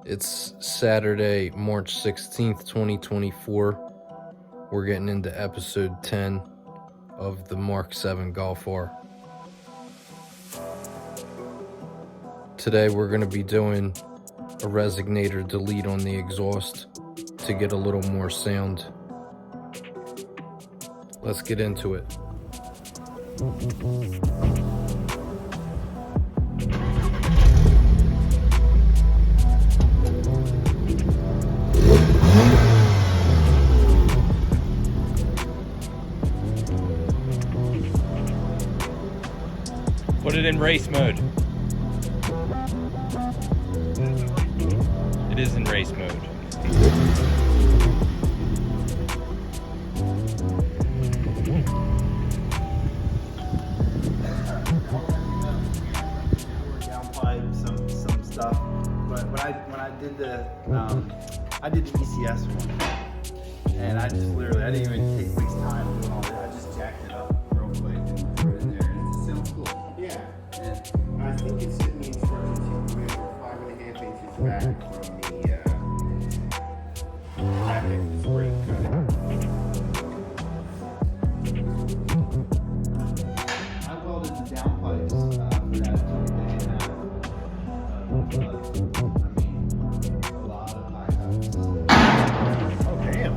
It's Saturday, March 16th, 2024. We're getting into episode 10 of the Mk7 Golf R. Today we're going to be doing a resonator delete on the exhaust to get a little more sound. Let's get into it. Put it in race mode. It is in race mode. Downpipe, some stuff, but when I did the ECS one, and I just literally, I didn't even take waste time doing all that. I just jacked it up real quick and threw it in there, and it sounds cool. Yeah, and I think it's in the instructions. You measure 5.5 inches back from the packet spray cut. I welded the downpipes for that. It took a day and a half. I mean, a lot of high cuts. Oh, damn.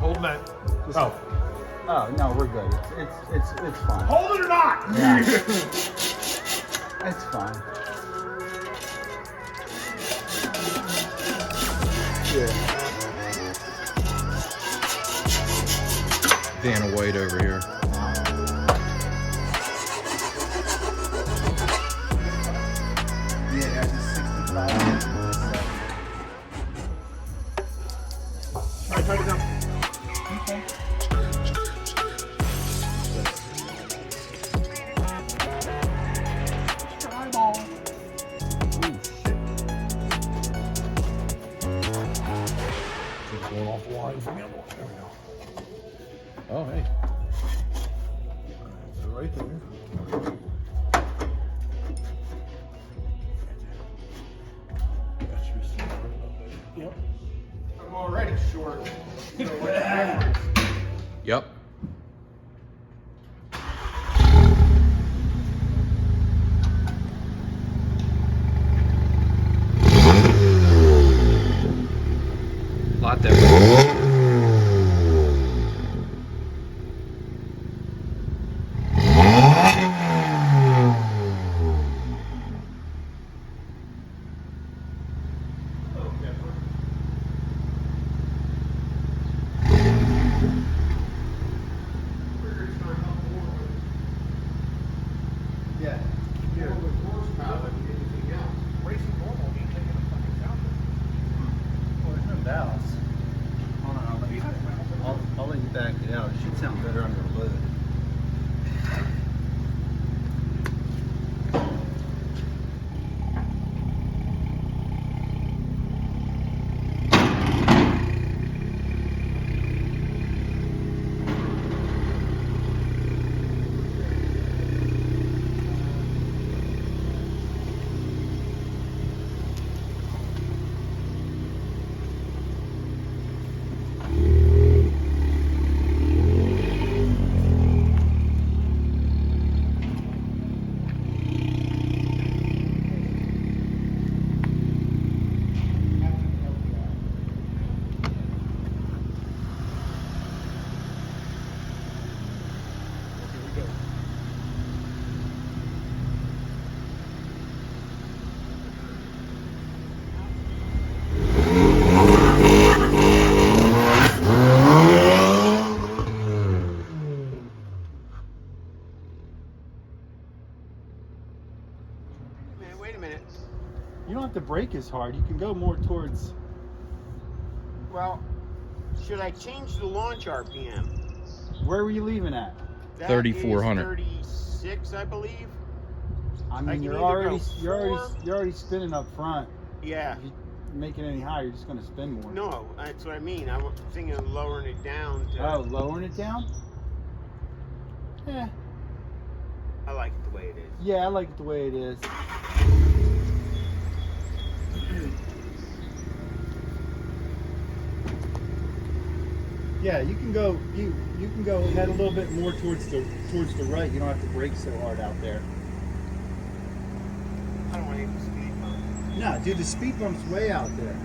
Hold that. Oh no, we're good. It's fine. Hold it or not? Yeah. It's fine. Dana White over here. Yeah, that's a 65. All right, tighten it down. Going off the line from the other one. There we go. Oh, hey. So right there. That should be sitting right up there. Yep. I'm already short. Yep. Lot there. Yeah. Well, there's no valves. Hold on, I'll let you back it out. It should sound better under load. wait a minute. You don't have to brake as hard. You can go more towards. Well, should I change the launch RPM? Where were you leaving at? That 3,400. is 36, I believe. I I mean, can you're either already go you're already spinning up front. Yeah. If you make it any higher, you're just gonna spin more. No, that's what I mean. I was thinking of lowering it down to. Oh, lowering it down? Yeah. I like it the way it is. Yeah, I like it the way it is. Yeah, you can go you can go head a little bit more towards the right. You don't have to brake so hard out there. I don't want to hit the speed bump. No, dude, the speed bump's way out there.